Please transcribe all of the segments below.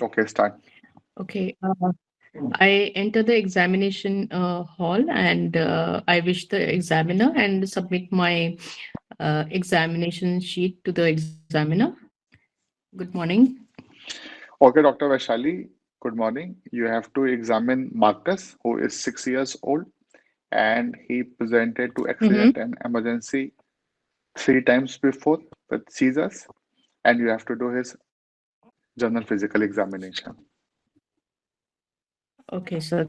Okay, start. Okay. I enter the examination hall and I wish the examiner and submit my examination sheet to the examiner. Good morning. Okay, Dr. Vaishali, good morning. You have to examine Marcus, who is 6 years old, and he presented to Mm-hmm. accident and emergency 3 times before with seizures, and you have to do his general physical examination. Okay, sir.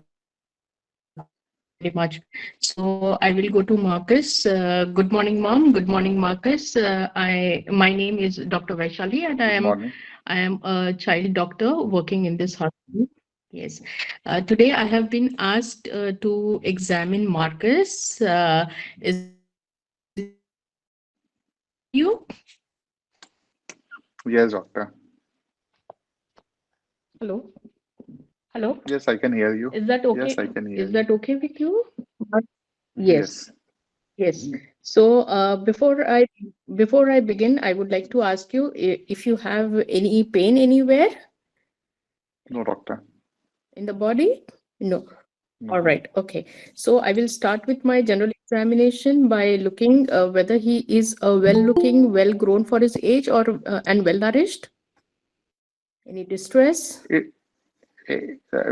Thank you very much. So I will go to Marcus. Good morning, mom. Good morning, Marcus. My name is Dr. Vaishali, and Good I am morning. a child doctor working in this hospital. Yes. Today I have been asked to examine Marcus. Is it okay with you? Yes, doctor. Hello. Hello. Yes, I can hear you. Is that Yes, okay? I can hear Is you. that okay with you? Yes. Yes. Yes. So before I begin, I would like to ask you if you have any pain anywhere No, doctor. in the body? No. All No. right. Okay. So I will start with my general examination by looking whether he is well looking, well grown for his age, or and well nourished. Any distress? It,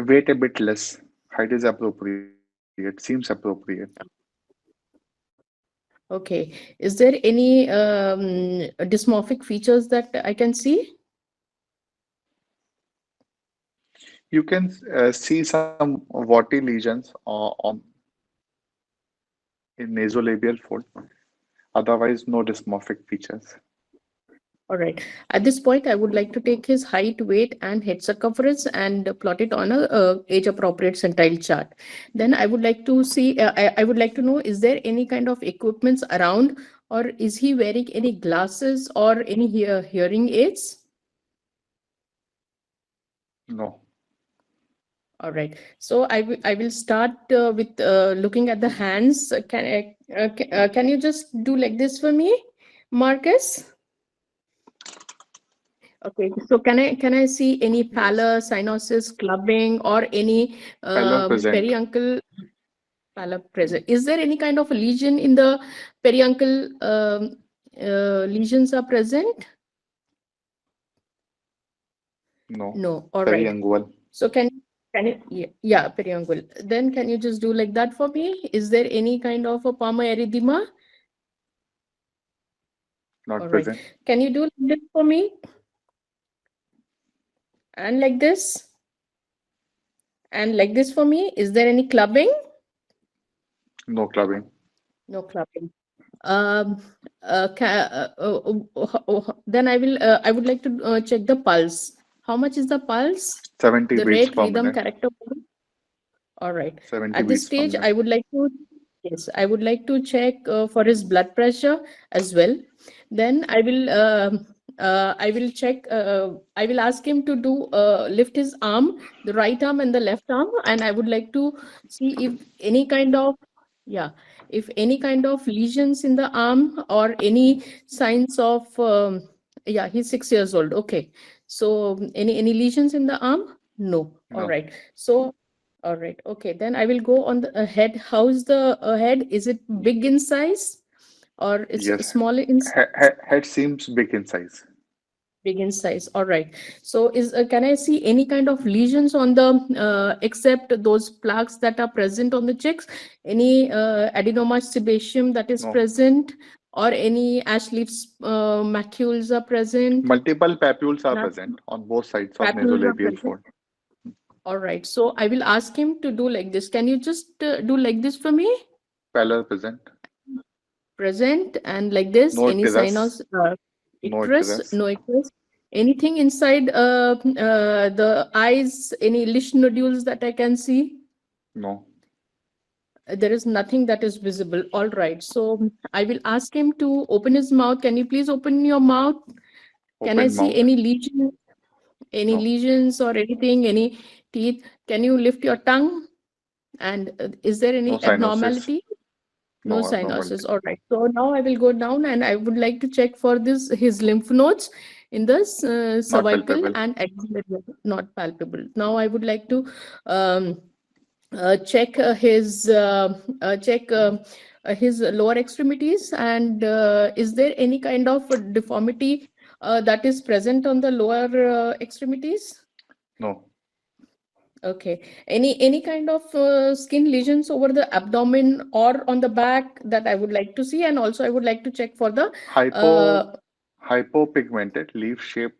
weight a bit less. Height is appropriate. Seems appropriate. Okay. Is there any dysmorphic features that I can see? You can see some warty lesions on in nasolabial fold. Otherwise, no dysmorphic features. All right. At this point, I would like to take his height, weight, and head circumference and plot it on a age-appropriate centile chart. Then I would like to see. I would like to know: is there any kind of equipments around, or is he wearing any glasses or any hearing aids? No. All right. So I will start with looking at the hands. Can you just do like this for me, Marcus? Okay, so can I see any Yes. pallor, cyanosis, clubbing, or any Pallor present. periuncle pallor present? Is there any kind of lesion in the periuncle? Lesions are present? No. No. All right. Periangual. So can you yeah, periuncle. Then can you just do like that for me? Is there any kind of a palmar erythema? Not All right. present. Can you do like this for me? And like this? And like this for me? Is there any clubbing? No clubbing. No clubbing. Um, then I would like to check the pulse. How much is the pulse? 70 The beats rate, per rhythm, minute. character. All right. 70 At this beats per stage, minute. I would like to check for his blood pressure as well. Then I will check. I will ask him to do lift his arm, the right arm and the left arm, and I would like to see if any kind of yeah, if any kind of lesions in the arm or any signs of yeah, he's 6 years old. Okay, so any lesions in the arm? No. All No. right. So all right. Okay. Then I will go on the head. How's the head? Is it big in size or it's Yes. small in size? Head seems big in size. Big in size. All right. So is can I see any kind of lesions on the except those plaques that are present on the checks? Any adenoma sebaceum that is No. present or any ash leaves macules are present? Multiple papules are Not present on both sides of papules are nasolabial present. fold. All right. So I will ask him to do like this. Can you just do like this for me? Pallor present. Present and like this, No any sign of icterus. No icterus, icterus. no icterus, anything inside the eyes, any leash nodules that I can see? No. There is nothing that is visible. All right, so I will ask him to open his mouth. Can you please open your mouth? Can I Open see mouth. any lesion, any No. lesions or anything, any teeth? Can you lift your tongue? And is there No any cyanosis. abnormality? No No cyanosis. abnormality. All right. So now I will go down and I would like to check for this his lymph nodes. in the Not cervical palpable. and axillary, not palpable. Now I would like to um, check his lower extremities, and is there any kind of deformity that is present on the lower extremities? No. Okay. Any kind of skin lesions over the abdomen or on the back that I would like to see, and also I would like to check for the Hypo Hypopigmented leaf-shaped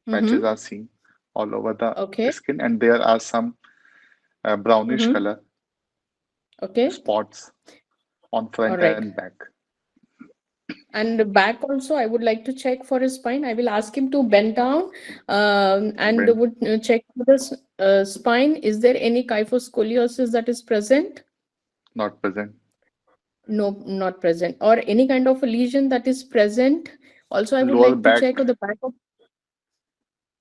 patches mm-hmm. are seen all over the Okay. skin, and there are some brownish Mm-hmm. color Okay. spots on All front and right. back. And back also, I would like to check for his spine. I will ask him to bend down and When would check for the spine. Is there any kyphoscoliosis that is present? not present. No, not present. Or any kind of a lesion that is present. Also, I would Lower like to back check on the back of.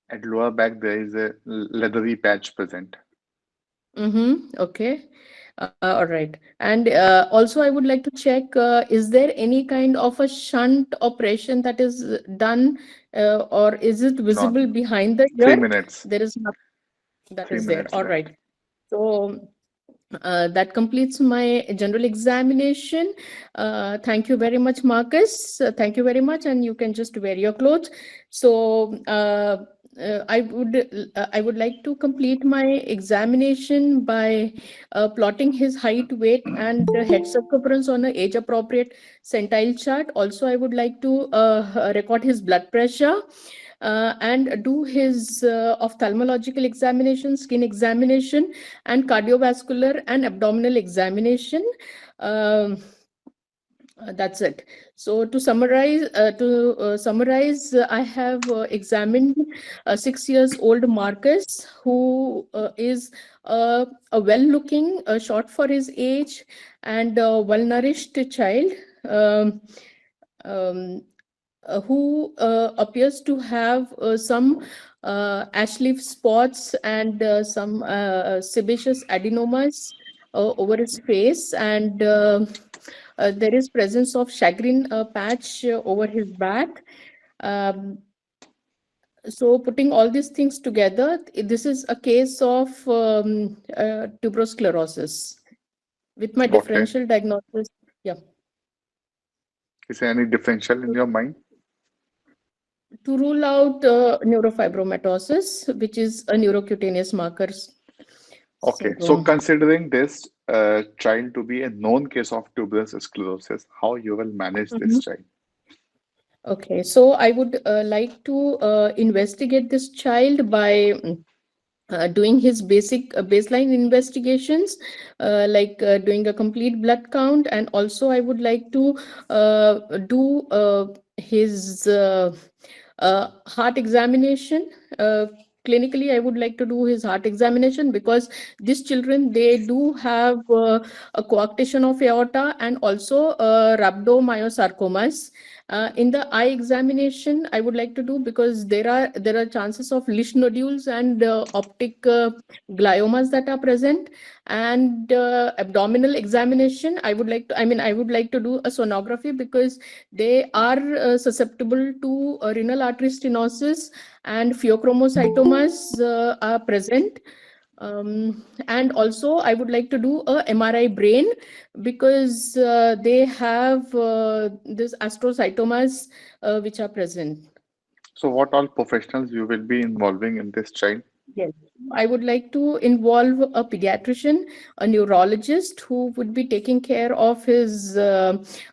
At lower back there is a leathery patch present. Mm-hmm. Okay. All right. And also, I would like to check, is there any kind of a shunt operation that is done, or is it Not visible behind the three ear? minutes. There is nothing that Three is there. minutes All left. right. So that completes my general examination. Thank you very much, Marcus. Thank you very much, and you can just wear your clothes. So I would like to complete my examination by plotting his height, weight, and head circumference on an age-appropriate centile chart. Also, I would like to record his blood pressure and do his ophthalmological examination, skin examination, and cardiovascular and abdominal examination. That's it. So to summarize, I have examined a 6 years old Marcus, who is a well-looking, short for his age, and well-nourished child. Um, um, who appears to have some ash leaf spots and some sebaceous adenomas over his face, and there is presence of chagrin patch over his back. Um, so putting all these things together, this is a case of tuberous sclerosis with my Okay. differential diagnosis. Yeah. Is there any differential in your mind? To rule out neurofibromatosis, which is a neurocutaneous markers Okay. So syndrome. considering this child to be a known case of tuberous sclerosis, how you will manage this Mhm. child? Okay, so I would like to investigate this child by doing his basic baseline investigations, like doing a complete blood count, and also I would like to do his heart examination. Clinically, I would like to do his heart examination, because these children, they do have a coarctation of aorta and also rhabdomyosarcomas. In the eye examination, I would like to do, because there are chances of leash nodules and optic gliomas that are present. And abdominal examination, I would like to do a sonography, because they are susceptible to renal artery stenosis, and pheochromocytomas are present. And also, I would like to do a MRI brain, because they have this astrocytomas which are present. So what all professionals you will be involving in this child? Yes. I would like to involve a pediatrician, a neurologist who would be taking care of his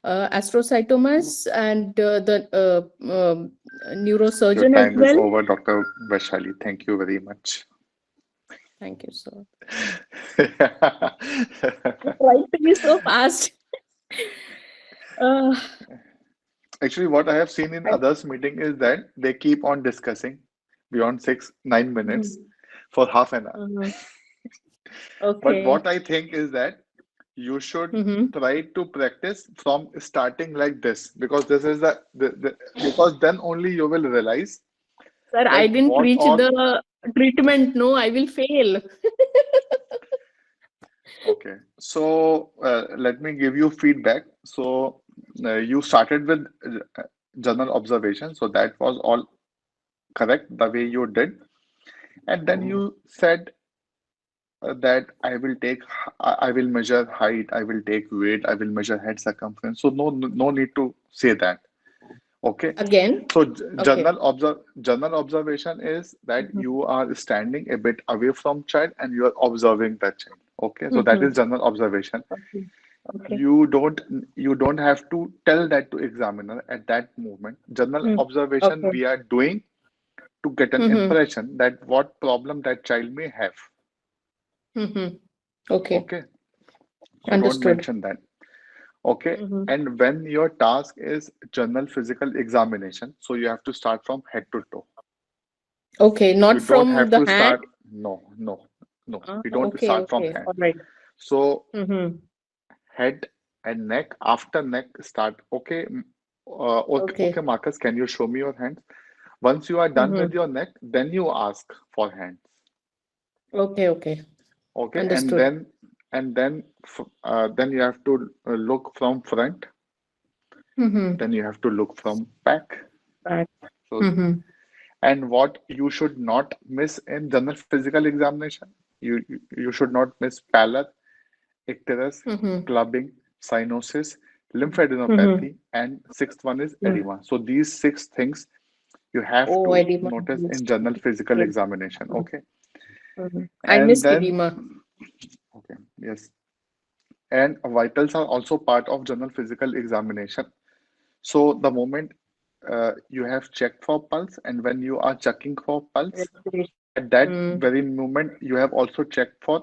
astrocytomas, and the Your neurosurgeon as time is well. over, Dr. Vaishali. Thank you very much. Thank you, sir. Try to be so fast. Uh, Actually, what I have seen in I- others' meeting is that they keep on discussing beyond 9 minutes Mhm. for half an hour. Uh, But okay. what I think is that you should Mhm. try to practice from starting like this, because this is because then only you will realize Sir, I that didn't what reach all. the treatment. No, I will fail. Okay, so let me give you feedback. So you started with general observation. So that was all correct the way you did. And then you said that I will measure height, I will take weight, I will measure head circumference. So no need to say that. Okay. Again? So Okay. general observation is that Mhm. you are standing a bit away from child and you are observing that child. Okay. So that is Mhm. general observation. Okay. Okay. You don't you don't have to tell that to examiner at that moment. General Mm. observation Okay. we are doing to get an Mhm. impression that what problem that child may have. Mhm. Okay. Okay. So don't Understood. mention that. Okay. Mhm. And when your task is general physical examination, so you have to start from head to toe. Okay, You not don't from have the to hand. start, no. We don't Okay, start from okay. hand. All right. So Mm-hmm. head and neck, after neck start. Okay. Okay, Okay. Marcus, can you show me your hands? Once you are done with Mm-hmm. your neck, then you ask for hands. Okay, okay. Okay, Understood. then you have to look from front, Mm-hmm. then you have to look from back. Right. So, Mm-hmm. and what you should not miss in general physical examination, you should not miss pallor, icterus, Mm-hmm. clubbing, cyanosis, Mm-hmm. lymphadenopathy, and sixth one is Mm. edema. So these six things you have Oh, to edema. notice Yes. in general physical Yes. examination. Okay, Mm-hmm. I and missed then edema. okay, yes, and vitals are also part of general physical examination. So the moment you have checked for pulse, and when you are checking for pulse, Respiration. at that Mm. very moment you have also checked for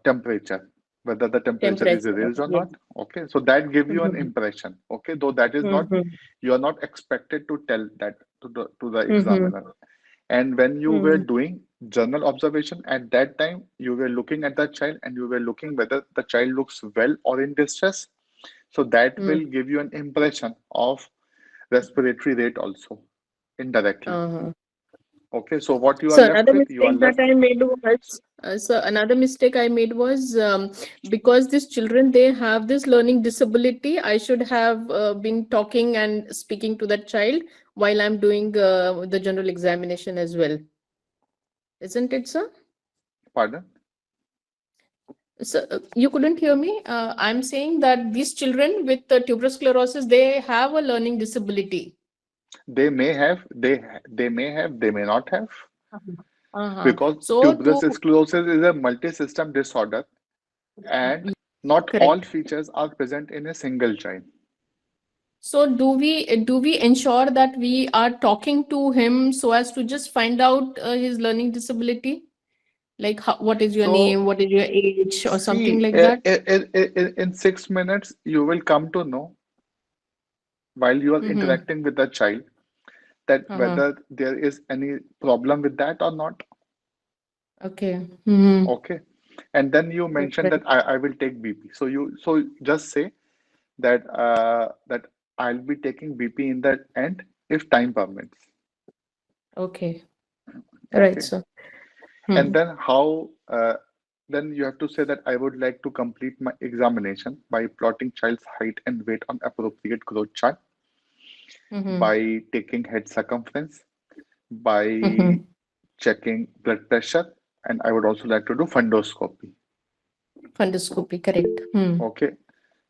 temperature, whether the temperature is Temperature. raised or Yes. not. Okay, so that give you an Mm-hmm. impression. Okay, though that is not, Mm-hmm. you are not expected to tell that to the Mm-hmm. examiner. And when you were Mm-hmm. doing journal observation at that time, you were looking at the child and you were looking whether the child looks well or in distress. So that will Mm. give you an impression of respiratory rate also indirectly. Uh-huh. Okay, so what you are So left another with, you are mistake that left. I made was because these children they have this learning disability. I should have been talking and speaking to that child while I'm doing the general examination as well, isn't it, sir? Pardon? So you couldn't hear me. I'm saying that these children with tuberous sclerosis they have a learning disability. They may have, they may have, they may not have, Uh-huh. Uh-huh. because So tuberous to sclerosis is a multi-system disorder, and not all correct. features are present in a single child. So do we ensure that we are talking to him so as to just find out his learning disability? Like what is your So, name, what is your age, or something see, like that? in 6 minutes, you will come to know while you are Mm-hmm. interacting with the child that Uh-huh. whether there is any problem with that or not. Okay. Mm-hmm. Okay. And then you mentioned that Right. I will take BP. So just say that I'll be taking BP in the end if time permits. Okay. Right, Okay. sir. And Hmm. then you have to say that I would like to complete my examination by plotting child's height and weight on appropriate growth chart, Mm-hmm. by taking head circumference, by Mm-hmm. checking blood pressure, and I would also like to do fundoscopy. Fundoscopy, correct. Hmm. Okay.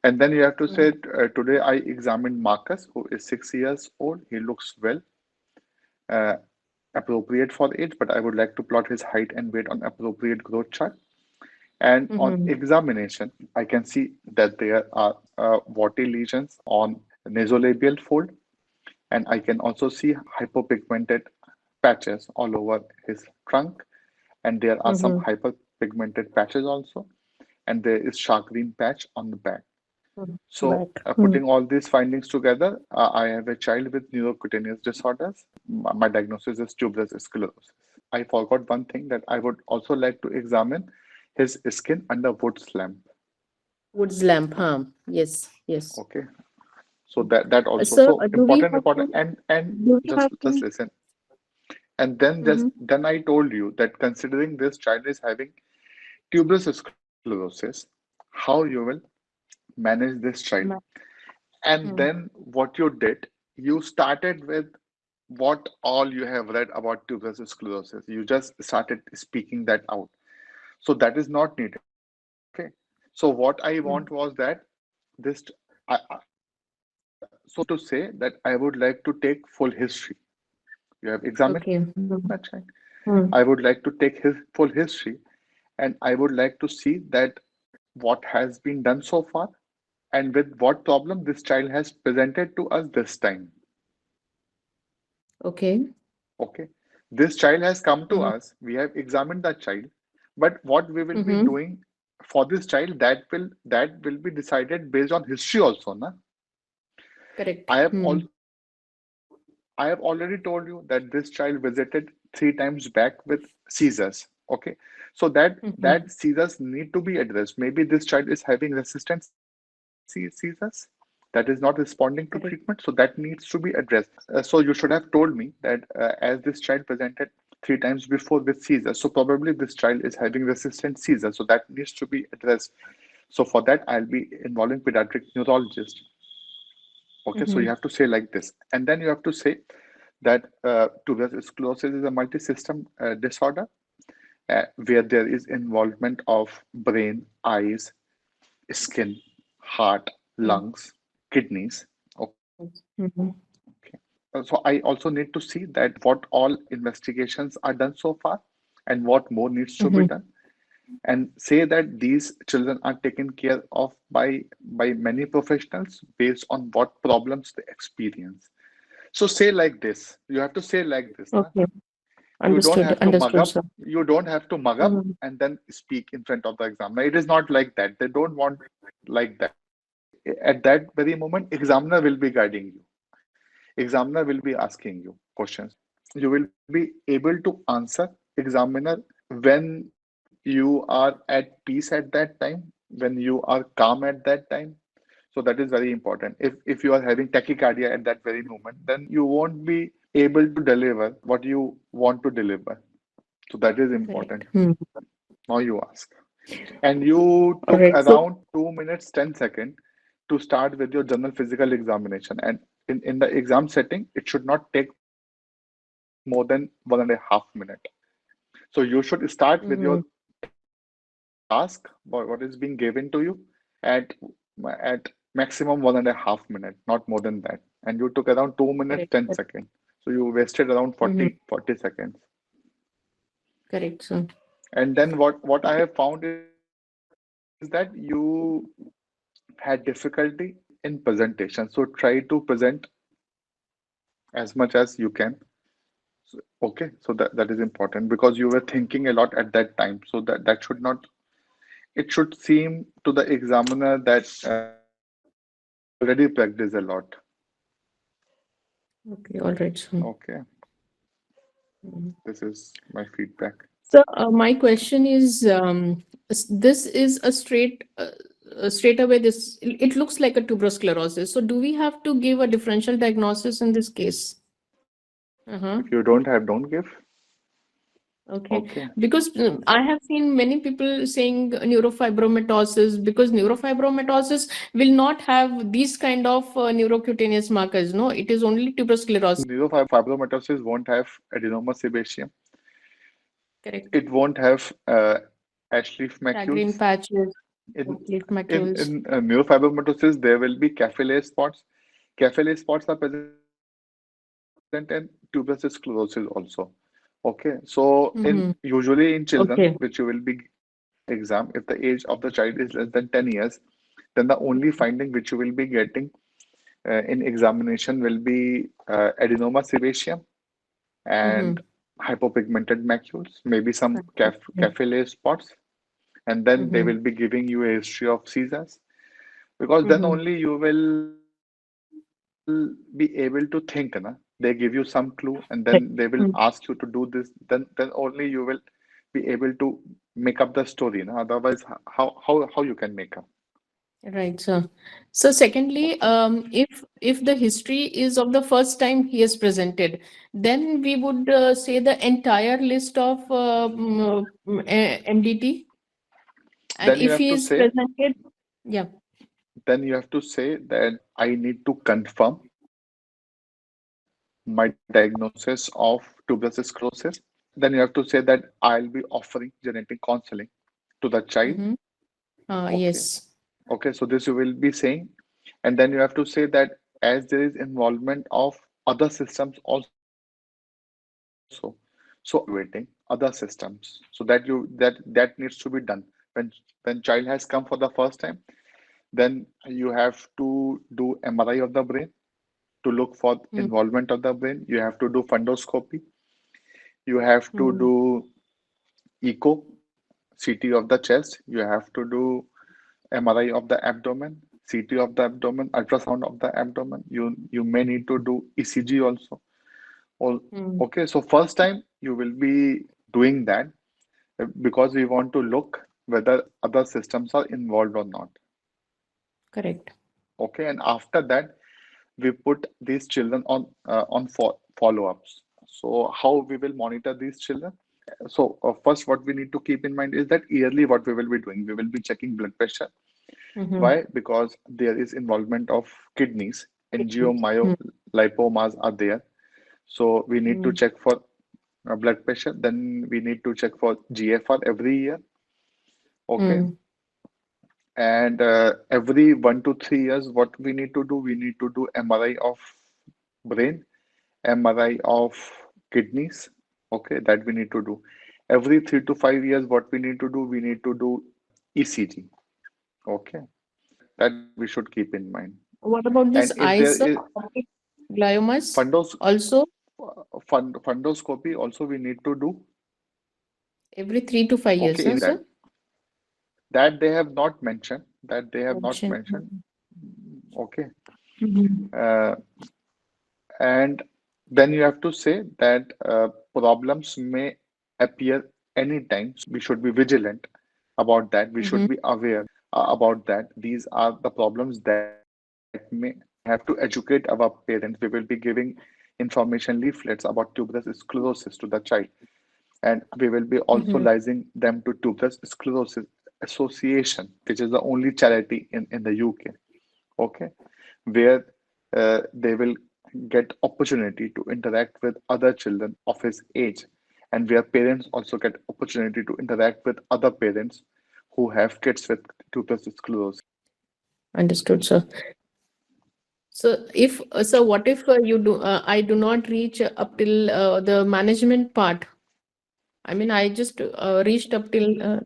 And then you have to Hmm. say, today I examined Marcus, who is 6 years old. He looks well, uh, appropriate for age, but I would like to plot his height and weight on appropriate growth chart. And on Mm-hmm. examination, I can see that there are warty lesions on nasolabial fold, and I can also see hypopigmented patches all over his trunk, and there are some Mm-hmm. hyperpigmented patches also, and there is shark green patch on the back. Hmm. So, Back. Hmm. putting all these findings together, I have a child with neurocutaneous disorders. My diagnosis is tuberous sclerosis. I forgot one thing, that I would also like to examine his skin under Wood's lamp. Wood's lamp, huh? Yes, yes. Okay, so that also, Sir, so important, and do we just have just to? listen. And then just Mm-hmm. then I told you that considering this child is having tuberous sclerosis, how you will manage this child. And Mm-hmm. then what you did. you started with what all you have read about tuberous sclerosis. You just started speaking that out. So that is not needed. Okay. So what I want Mm. was that this, so I need to say that I would like to take full history. You have examined that Okay. child. I would like to Mm. take his full history, and I would like to see that what has been done so far and with what problem this child has presented to us this time. Okay. Okay. This child has come to Mm. us. We have examined that child, but what we will be Mm-hmm. doing for this child, that will be decided based on history also, na? I Correct. have all Mm. I have already told you that this child visited 3 times back with seizures. Okay. So that Mm-hmm. seizures need to be addressed. Maybe this child is having resistant seizures that is not responding to treatment. So that Correct. needs to be addressed. So you should have told me that as this child presented 3 times before with seizures, so probably this child is having resistant seizures. So that needs to be addressed. So for that, I'll be involving pediatric neurologist. Okay, so you Mm-hmm. have to say like this, and then you have to say that tuberous sclerosis is a multi-system disorder where there is involvement of brain, eyes, skin, heart, Mm. lungs, kidneys. Okay. Mm-hmm. So I also need to see that what all investigations are done so far and what more needs to be Mm-hmm. done, and say that these children are taken care of by many professionals based on what problems they experience. So say like this. You have to say like this, na? Okay. You don't Understood. have to mug Understood, up. sir. You don't have to mug up Mm-hmm. and then speak in front of the examiner. It is not like that. They don't want like that. At that very moment, examiner will be guiding you. Examiner will be asking you questions. You will be able to answer examiner when you are at peace at that time, when you are calm at that time. So that is very important. If you are having tachycardia at that very moment, then you won't be able to deliver what you want to deliver. So that is Correct. important. Hmm. Now you ask. And you All took right. So, around 2 minutes 10 seconds to start with your general physical examination. And in the exam setting, it should not take more than 1.5 minutes. So you should start with your mm-hmm. task, what is being given to you at at maximum 1.5 minutes, not more than that. And you took around 2 minutes Correct. 10 seconds. So you wasted around Mm-hmm. 40 seconds. Correct, sir. And then what I have found is that you had difficulty in presentation. So try to present as much as you can. Okay, so that is important because you were thinking a lot at that time. So that should not, it should seem to the examiner that you already practice a lot. Okay. All right, sir. Okay, Mhm. this is my feedback. So, my question is, this is straight away. This it looks like a tuberous sclerosis. So, do we have to give a differential diagnosis in this case? Uh-huh. If you don't have, don't give. Okay, Okay. because I have seen many people saying neurofibromatosis because neurofibromatosis will not have these kind of neurocutaneous markers. No, it is only tuberous sclerosis. Neurofibromatosis won't have adenoma sebaceum. Correct. It won't have Ashleaf Shagreen macules. patches, In leaf in macules. in neurofibromatosis, there will be capillae spots. Capillae spots are present in tuberous sclerosis also. Okay, so in usually in Mm-hmm. children, which you will be Okay. in the exam, if the age of the child is less than 10 years, then the only finding which you will be getting in examination will be adenoma sebaceum and Mm-hmm. hypopigmented macules, maybe some Okay. capillae spots, and then they Mm-hmm. will be giving you a history of seizures because then Mm-hmm. only you will be able to think, na? They give you some clue and then they will Right. ask you to do Mm. this, then only you will be able to make up the story, na? Otherwise, how you can make up? Right, sir. So secondly, Okay. if the history is of the first time he has presented, then we would say the entire list of MDT. And Then you if have he to is say, presented, yeah. then you have to say that I need to confirm my diagnosis of tuberous sclerosis. Then you have to say that I'll be offering genetic counseling to the child. Mm-hmm. Okay. Yes. Okay. So this you will be saying. And then you have to say that as there is involvement of other systems also, so evaluating other systems. So that needs to be done when child has come for the first time. Then you have to do MRI of the brain to look for involvement of the brain. You have to do fundoscopy. You have to Mm-hmm. do echo, CT of the chest. You have to do MRI of the abdomen, CT of the abdomen, ultrasound of the abdomen. You may need to do ECG also. All okay. So first time you will be doing that because we want to look whether other systems are involved or not. Correct. Okay, and after that we put these children on follow-ups. So how we will monitor these children? So first, what we need to keep in mind is that yearly, what we will be doing, we will be checking blood pressure. Mm-hmm. Why? Because there is involvement of kidneys, angiomyolipomas are there. So we need to Mm-hmm. check for blood pressure. Then we need to check for GFR every year. Okay, and every 1 to 3 years, what we need to do? We need to do MRI of brain, MRI of kidneys. Okay, that we need to do. Every 3 to 5 years, what we need to do? We need to do ECG. Okay, that we should keep in mind. What about And this if there eyes, is optic gliomas fundos also fundoscopy, also we need to do. every 3 to 5 years, Okay, huh, in sir? that they have not mentioned. That they have not Mention. mentioned. Okay, Mm-hmm. uh, and then you have to say that problems may appear anytime. So we should be vigilant about that. We Mm-hmm. should be aware about that. These are the problems that may arise. We have to educate our parents. We will be giving information leaflets about tuberous sclerosis to the child, and we will be also Mm-hmm. liaising them to tuberous sclerosis association, which is the only charity in the UK. Okay, where they will get opportunity to interact with other children of his age, and where parents also get opportunity to interact with other parents who have kids with tuberous sclerosis. Understood, sir. So if so, what if I do not reach up till the management part? I mean, I just reached up till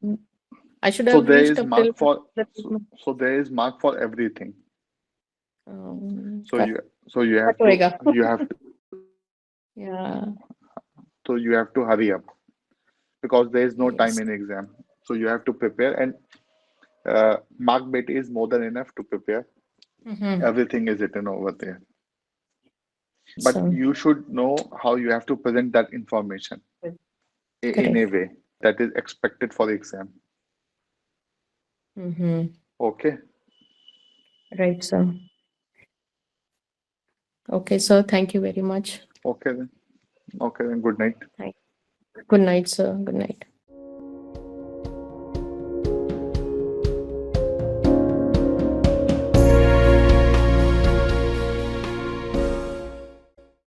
I should So have there reached is up till mark for the so, treatment. so there is mark for everything. So Cut, you so you cut have to होएगा. you have to Yeah. so you have to hurry up because there is no time Yes. in exam. So you have to prepare, and mark beta is more than enough to prepare. Mm-hmm. Everything is written over there. But So you should know how you have to present that information in a correct. way that is expected for the exam. Mm-hmm. Okay. Right, sir. Okay, sir. Thank you very much. Okay then. Okay then. Good night. Thank. Good night, sir. Good night.